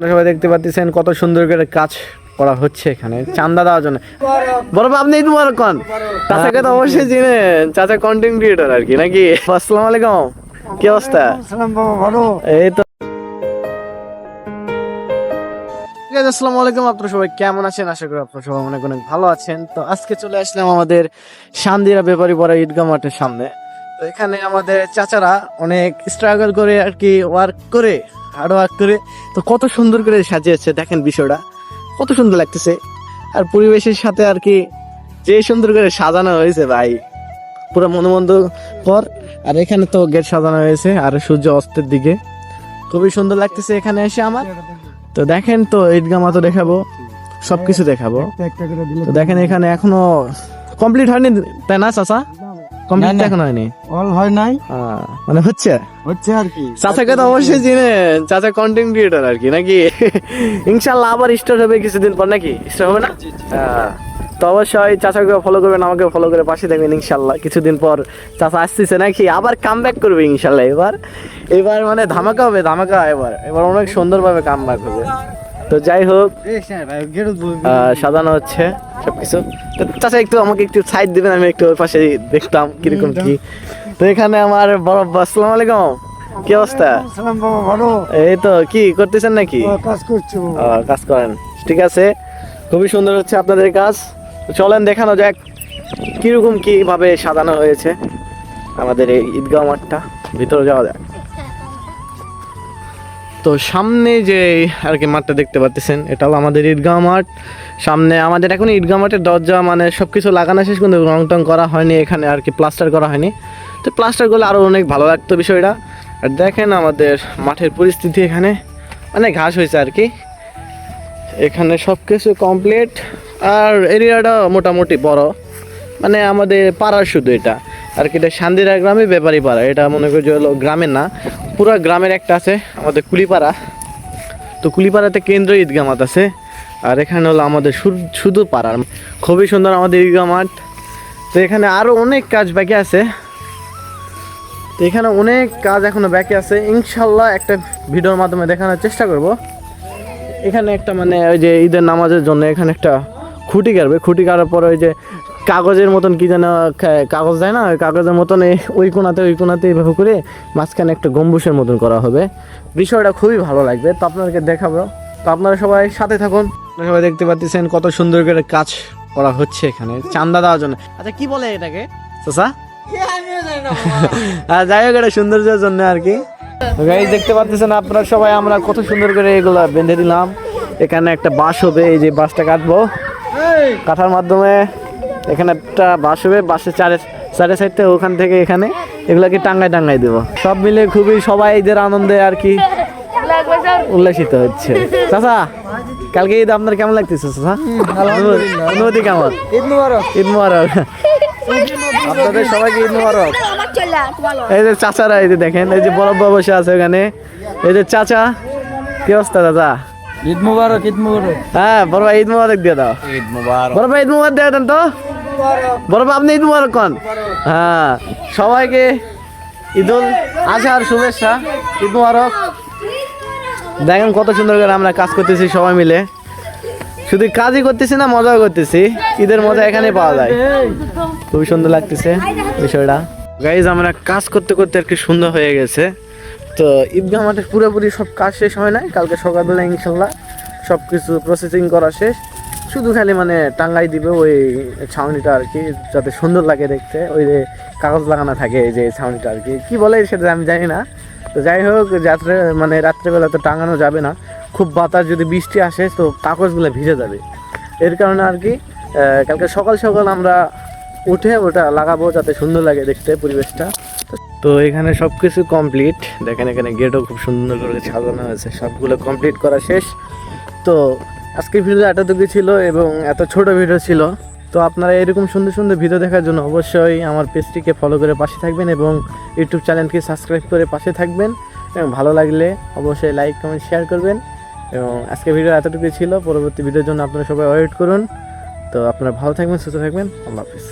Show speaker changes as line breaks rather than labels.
সবাই দেখতে পাচ্ছেন কত সুন্দর করে কাজ করা হচ্ছে এখানে চাঁদা দেওয়ার জন্য। বড় ভাই আপনি তোমার কোন চাচাকে তো অবশ্যই চিনেন, চাচা কন্টেন্ট ক্রিয়েটর আর কি নাকি? আসসালামু আলাইকুম, কি অবস্থা? এই তো আসসালামু আলাইকুম, আপনারা সবাই কেমন আছেন? আশা করি আপনারা সবাই অনেক অনেক ভালো আছেন। তো আজকে চলে আসলাম আমাদের শান্দিরা ব্যাপারী পড়া ঈদগাহ মাঠের সামনে। তো এখানে আমাদের চাচারা অনেক স্ট্রাগল করে আর কি ওয়ার্ক করে হার্ড ওয়ার্ক করে তো কত সুন্দর করে সাজিয়েছে, দেখেন বিষয়টা কত সুন্দর লাগতেছে। আর পরিবেশের সাথে আর কি যে সুন্দর করে সাজানো হয়েছে ভাই, পুরো মনোমুগ্ধকর। আর এখানে তো গেট সাজানো হয়েছে আর সূর্য অস্তের দিকে খুবই সুন্দর লাগতেছে এখানে এসে আমার। তো দেখেন তো ঈদগাহ মাঠ দেখাবো, সবকিছু দেখাবো। তো দেখেন এখানে এখনো কমপ্লিট হয়নি তাই না চাচা? কমপ্লিট এখন হয়নি,
অল হয় নাই,
মানে হচ্ছে
আর কি।
চাচাকে তো অবশ্যই চিনেন, চাচা কন্টেন্ট ক্রিয়েটর আর কি নাকি? ইনশাল্লাহ আবার স্টার্ট হবে কিছুদিন পর নাকি? স্টার্ট হবে না? তো অবশ্যই চাচাকে ফলো করবেন, আমাকে ফলো করে পাশে থাকবেন। ইনশাল্লাহ কিছুদিন পর চাচা আসতেছে নাকি, আবার কাম ব্যাক করবে ইনশাল্লাহ। এবার মানে ধামাকা হবে, ধামাকা। এবার অনেক সুন্দরভাবে কাম ব্যাক হবে। তো যাই হোক, সাজানো হচ্ছে সবকিছু। তো চাচা একটু আমাকে একটু সাইড দিবেন, আমি একটু ওর পাশে দেখতাম কিরকম কি। তো এখানে আমার বড় আসসালামু আলাইকুম, কি অবস্থা? এই তো কি করতেছেন নাকি? কাজ করেন, ঠিক আছে। খুবই সুন্দর হচ্ছে আপনাদের কাজ। চলেন দেখানো যাক কিরকম কিভাবে সাজানো হয়েছে আমাদের এই ঈদগাহ মাঠটা, ভিতরে যাওয়া যাক। তো সামনে যে আর কি মাঠটা দেখতে পাচ্ছেন, এটা হলো আমাদের ঈদগাহ মাঠ। সামনে আমাদের এখন ঈদগাহ মাঠের দরজা মানে সব কিছু লাগানো শেষ, কিন্তু রং টং করা হয়নি এখানে আর কি, প্লাস্টার করা হয়নি। তো প্লাস্টার করলে আরও অনেক ভালো লাগতো বিষয়টা। আর দেখেন আমাদের মাঠের পরিস্থিতি, এখানে মানে ঘাস হয়েছে আর কি। এখানে সব কিছু কমপ্লিট। আর এরিয়াটা মোটামুটি বড়, মানে আমাদের পাড়ার শুধু এটা আর কি। এটা শান্দিরা গ্রামে ব্যাপারী পাড়া, এটা মনে করি যে হলো গ্রামের না, পুরো গ্রামের একটা আছে আমাদের কুলিপাড়া। তো কুলিপাড়াতে কেন্দ্র ঈদগাহ মাঠ আছে, আর এখানে হলো আমাদের শুধু পাড়ার। খুবই সুন্দর আমাদের ঈদগাহ মাঠ। তো এখানে আরও অনেক কাজ বাকি আছে, তো এখানে অনেক কাজ এখনো বাকি আছে। ইনশাল্লাহ একটা ভিডিওর মাধ্যমে দেখানোর চেষ্টা করব। এখানে একটা মানে ওই যে ঈদের নামাজের জন্য এখানে একটা খুঁটি কাটবে, খুঁটি কাটার পর ওই যে কাগজের মতন কি যেন কাগজ দেয় না, ওই কাগজের মতন ওই কোনাতে এইভাবে করে মাঝখানে একটা গম্বুজের মতন করা হবে। বিষয়টা খুবই ভালো লাগবে, তো আপনাদেরকে দেখাবো। তো আপনারা সবাই সাথে থাকুন। সবাই দেখতে পাচ্ছেন কত সুন্দর করে কাজ করা হচ্ছে এখানে চাঁদা দেওয়ার জন্য। আচ্ছা কি বলে এটাকে চাচা? যাই হোক, এটা সৌন্দর্যের জন্য আর কি। দেখতে পাচ্ছেন আপনারা সবাই, আমরা কত সুন্দর করে এগুলা বেঁধে দিলাম। এখানে একটা বাঁশ হবে, এই যে বাঁশটা কাটবো, কাটার মাধ্যমে এখানে একটা বাঁশ হবে, বাঁশের চারে সাইডটা ওখান থেকে এখানে এগুলাকে টাঙ্গাই দেবো। সব মিলে খুবই সবাই ঈদের আনন্দে আর কি উল্লাসিত হচ্ছে। চাচা কালকে ঈদ আপনার কেমন লাগতেছে চাচা? অনুভূতি কেমন? ঈদ মুবারক আপনাদের সবাইকে, ঈদ মুবারক। এই যে চাচারা, এই যে দেখেন, এই যে বড় বসে আছে ওখানে, এই যে চাচা, কি অবস্থা চাচা?
ঈদ মুবারক, ঈদ মুবারক।
হ্যাঁ বড় ভাই ঈদ মুবারক দিয়ে দাও।
ঈদ মুবারক,
বড় ভাই ঈদ মুবারক দিয়ে দেন তো। বড় ভাই আপনি ঈদ মুবারক কোন? হ্যাঁ সবাইকে ঈদুল আজহার শুভেচ্ছা, ঈদ মুবারক। দেখেন কত সুন্দর করে আমরা কাজ করতেছি সবাই মিলে, শুধু কাজই করতেছি না, মজাও করতেছি। ঈদের মজা এখানে পাওয়া যায়, খুবই সুন্দর লাগতেছে বিষয়টা। গাইজ আমরা কাজ করতে করতে আর কি সুন্দর হয়ে গেছে। তো ঈদগাহ মাঠের পুরোপুরি সব কাজ শেষ হয় নাই, কালকে সকালবেলা ইনশাল্লাহ সব কিছু প্রসেসিং করা শেষ। শুধু খালি মানে টাঙ্গাই দিবে ওই ছাউনিটা আর কি, যাতে সুন্দর লাগে দেখতে। ওই যে কাগজ লাগানো থাকে এই যে ছাউনিটা আর কি, কী বলে সেটা আমি জানি না। তো যাই হোক, রাত্রেবেলা তো টাঙানো যাবে না, খুব বাতাস যদি বৃষ্টি আসে তো কাগজগুলো ভিজে যাবে। এর কারণে আর কি কালকে সকাল সকাল আমরা উঠে ওটা লাগাবো, যাতে সুন্দর লাগে দেখতে পরিবেশটা। তো এখানে সব কিছু কমপ্লিট, দেখেন এখানে গেটও খুব সুন্দর করে সাজানো হয়েছে, সবগুলো কমপ্লিট করা শেষ। তো আজকের ভিডিও এতটুকু ছিল এবং এত ছোট ভিডিও ছিল। তো আপনারা এরকম সুন্দর সুন্দর ভিডিও দেখার জন্য অবশ্যই আমার পেজটিকে ফলো করে পাশে থাকবেন এবং ইউটিউব চ্যানেলকে সাবস্ক্রাইব করে পাশে থাকবেন, এবং ভালো লাগলে অবশ্যই লাইক কমেন্ট শেয়ার করবেন। এবং আজকের ভিডিও এতটুকু ছিল, পরবর্তী ভিডিওর জন্য আপনারা সবাই ওয়েট করুন। তো আপনারা ভালো থাকবেন, সুস্থ থাকবেন, আল্লাহ হাফিজ।